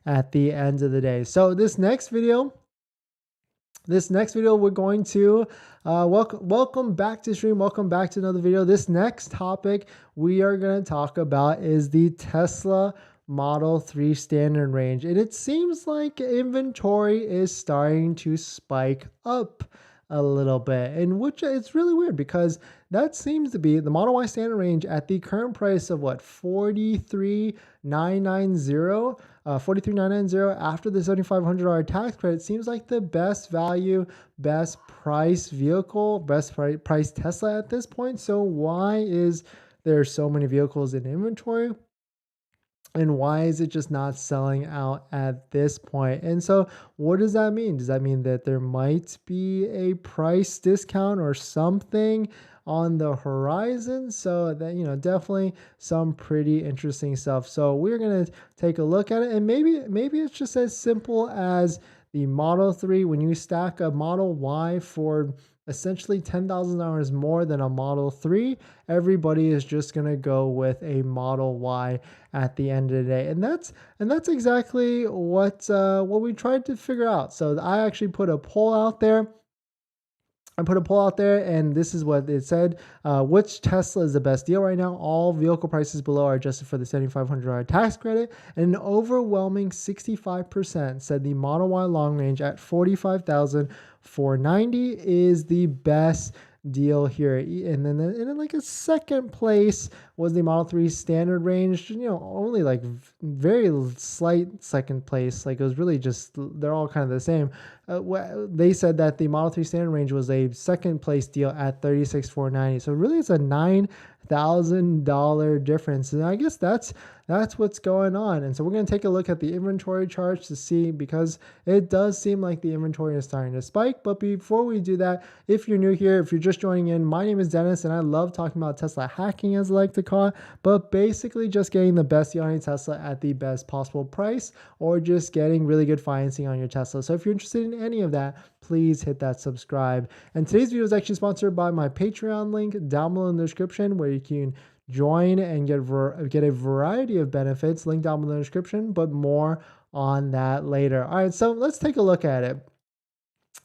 at the end of the day. So this next video, we're going to welcome back to stream. Welcome back to another video. This next topic we are going to talk about is the Tesla Model 3 standard range. And it seems like inventory is starting to spike up a little bit, and which it's really weird because that seems to be the Model Y standard range at the current price of what, 43,990, 43,990 after the $7,500 tax credit. Seems like the best value, best price vehicle, best price Tesla at this point. So why is there so many vehicles in inventory? And why is it just not selling out at this point? And so what does that mean? Does that mean that there might be a price discount or something on the horizon? So that, definitely some pretty interesting stuff. So we're going to take a look at it, and maybe it's just as simple as the Model 3. When you stack a Model Y for essentially $10,000 more than a Model 3, everybody is just going to go with a Model Y at the end of the day. And that's exactly what we tried to figure out. So I actually put a poll out there. And this is what it said. Which Tesla is the best deal right now? All vehicle prices below are adjusted for the $7,500 tax credit. And an overwhelming 65% said the Model Y long range at $45,490 is the best deal here. And then like a second place was the Model 3 standard range, only like very slight second place. Like it was really just, they're all kind of the same. They said that the Model 3 standard range was a second place deal at $36,490. So really it's a $9,000 difference. And I guess that's what's going on. And so we're going to take a look at the inventory charts to see, because it does seem like the inventory is starting to spike. But before we do that, if you're new here, if you're just joining in, my name is Dennis, and I love talking about Tesla hacking, as I like to call it, but basically just getting the best deal on your Tesla at the best possible price, or just getting really good financing on your Tesla. So if you're interested in any of that, please hit that subscribe. And today's video is actually sponsored by my Patreon link down below in the description, where you can join and get a variety of benefits. Link down below in the description, but more on that later. All right, so let's take a look at it.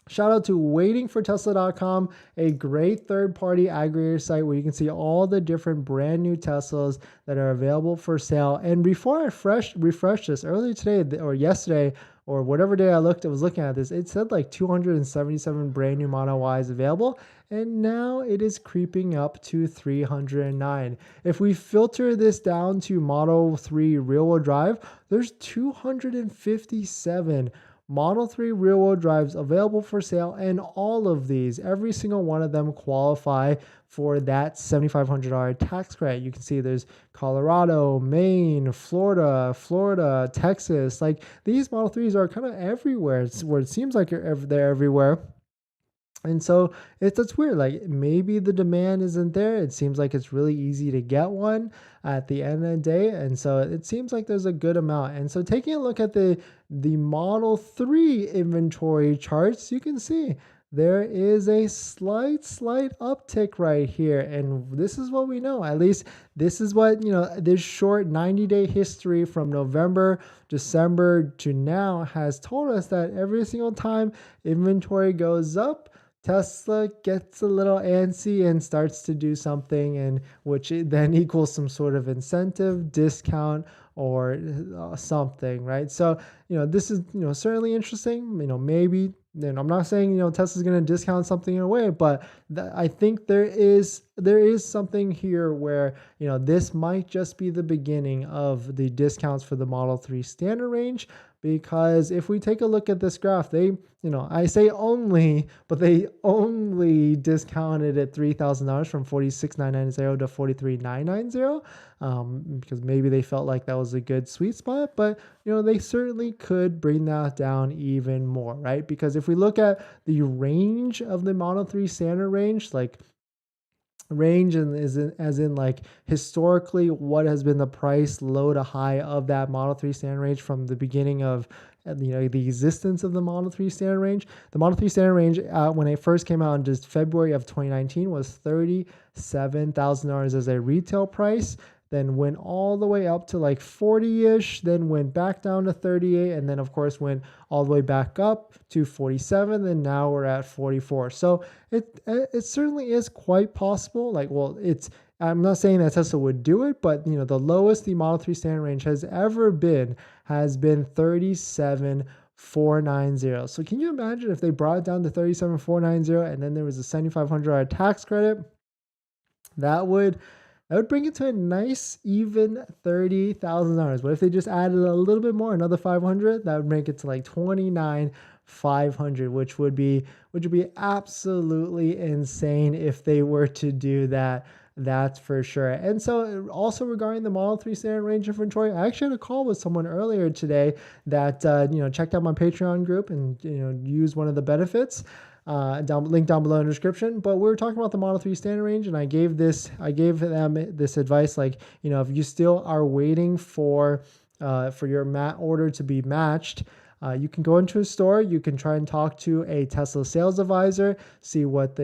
Shout out to waitingfortesla.com, a great third-party aggregator site where you can see all the different brand new Teslas that are available for sale. And before I refreshed this earlier today or yesterday, or whatever day I was looking at this, it said like 277 brand new Model Ys available, and now it is creeping up to 309. If we filter this down to Model 3 rear-wheel drive, there's 257 Model 3 rear-wheel drives available for sale, and all of these, every single one of them qualify for that $7,500 tax credit. You can see there's Colorado, Maine, Florida, Texas. Like, these Model 3s are kind of everywhere. It's where it seems like they're everywhere. And so it's weird. Like, maybe the demand isn't there. It seems like it's really easy to get one at the end of the day. And so it seems like there's a good amount. And so taking a look at the Model 3 inventory charts, you can see there is a slight uptick right here. And this is what we know. At least this is what, this short 90-day history from November, December to now has told us that every single time inventory goes up, Tesla gets a little antsy and starts to do something, and which then equals some sort of incentive, discount, or something, right? So, this is, certainly interesting. Maybe, and I'm not saying, Tesla's going to discount something away, but I think there is something here where, this might just be the beginning of the discounts for the Model 3 standard range. Because if we take a look at this graph, they, I say only, but they only discounted at $3,000 from $46,990 to $43,990, because maybe they felt like that was a good sweet spot. But, they certainly could bring that down even more, right? Because if we look at the range of the Model 3 standard range, like, range and as in like historically what has been the price low to high of that Model 3 standard range from the beginning of the existence of the Model 3 standard range. The Model 3 standard range when it first came out in just February of 2019 was $37,000 as a retail price. then went all the way up to like 40-ish, then went back down to 38, and then of course went all the way back up to 47, and now we're at 44. So it certainly is quite possible. Like, well, I'm not saying that Tesla would do it, but the lowest the Model 3 standard range has ever been has been 37,490. So can you imagine if they brought it down to 37,490 and then there was a $7,500 tax credit? That would bring it to a nice even $30,000. But if they just added a little bit more, another 500, that would make it to like 29,500, which would be absolutely insane if they were to do that. That's for sure. And so also regarding the Model 3 standard range inventory, I actually had a call with someone earlier today that checked out my Patreon group and used one of the benefits. Link down below in the description. But we were talking about the Model 3 standard range, and I gave them this advice, like, if you still are waiting for your order to be matched, you can go into a store, you can try and talk to a Tesla sales advisor, see if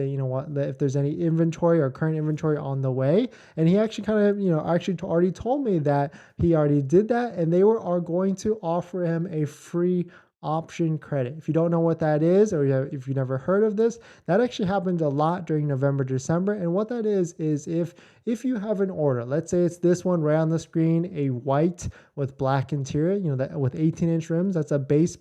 there's any inventory or current inventory on the way. And he actually already told me that he already did that, and they are going to offer him a free option credit. If you don't know what that is, or if you've never heard of this, that actually happens a lot during November, December. And what that is if you have an order, let's say it's this one right on the screen, a white with black interior, that with 18-inch rims, that's a base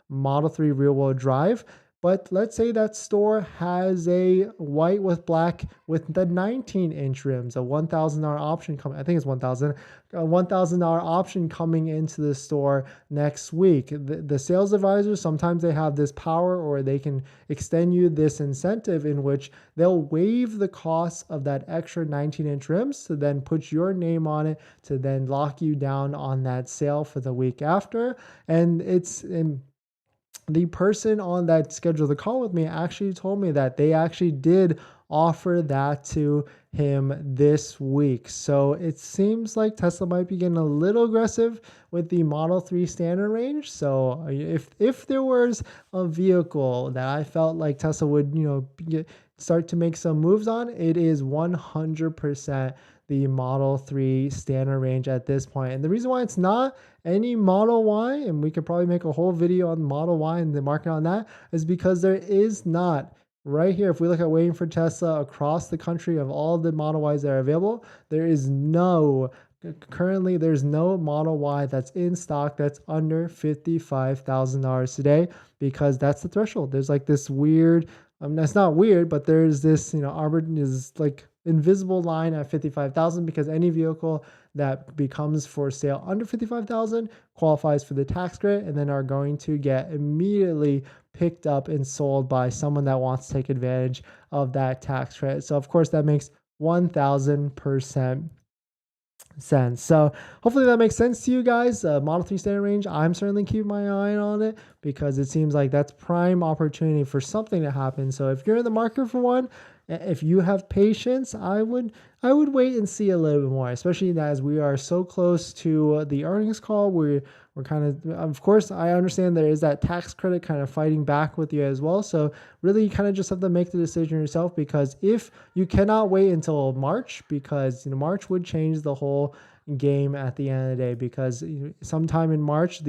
Model 3 rear-wheel drive. But let's say that store has a white with black with the 19-inch rims, a $1,000 option coming. I think it's $1,000. A $1,000 option coming into the store next week. The sales advisors, sometimes they have this power, or they can extend you this incentive in which they'll waive the cost of that extra 19-inch rims to then put your name on it, to then lock you down on that sale for the week after. And the person on that scheduled the call with me actually told me that they actually did offer that to him this week. So it seems like Tesla might be getting a little aggressive with the Model 3 standard range. So if there was a vehicle that I felt like Tesla would, start to make some moves on, it is 100% the Model 3 standard range at this point. And the reason why it's not any Model Y, and we could probably make a whole video on Model Y and the market on that, is because there is not, right here, if we look at waiting for Tesla across the country of all the Model Ys that are available, there's no Model Y that's in stock that's under $55,000 today, because that's the threshold. There's like this weird, that's not weird, but there's this, is like invisible line at 55,000, because any vehicle that becomes for sale under 55,000 qualifies for the tax credit, and then are going to get immediately picked up and sold by someone that wants to take advantage of that tax credit. So of course that makes 1,000% sense. So hopefully that makes sense to you guys. Model 3 standard range, I'm certainly keeping my eye on it, because it seems like that's prime opportunity for something to happen. So if you're in the market for one, if you have patience, I would wait and see a little bit more, especially as we are so close to the earnings call. We're kind of course, I understand there is that tax credit kind of fighting back with you as well. So really, you kind of just have to make the decision yourself, because if you cannot wait until March, because March would change the whole game at the end of the day, because sometime in March,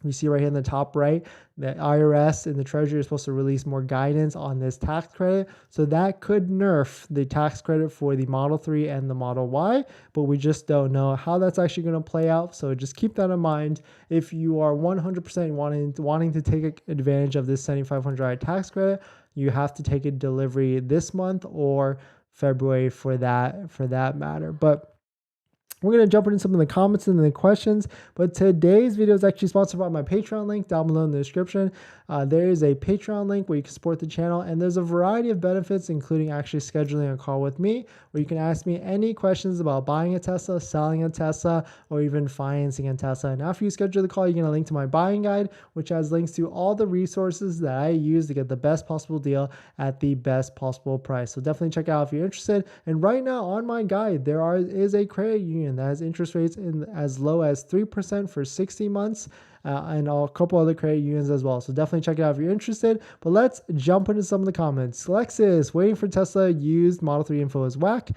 we see right here in the top right, the IRS and the Treasury are supposed to release more guidance on this tax credit. So that could nerf the tax credit for the Model 3 and the Model Y, but we just don't know how that's actually going to play out. So just keep that in mind. If you are 100% wanting to take advantage of this $7,500 tax credit, you have to take a delivery this month or February for that matter. But we're going to jump into some of the comments and the questions, but today's video is actually sponsored by my Patreon link down below in the description. There is a Patreon link where you can support the channel, and there's a variety of benefits, including actually scheduling a call with me, where you can ask me any questions about buying a Tesla, selling a Tesla, or even financing a Tesla. And after you schedule the call, you're going to link to my buying guide, which has links to all the resources that I use to get the best possible deal at the best possible price. So definitely check it out if you're interested. And right now on my guide, there is a credit union that has interest rates in as low as 3% for 60 months. And a couple other credit unions as well. So definitely check it out if you're interested. But let's jump into some of the comments. Lexus, waiting for Tesla, used Model 3 info is whack.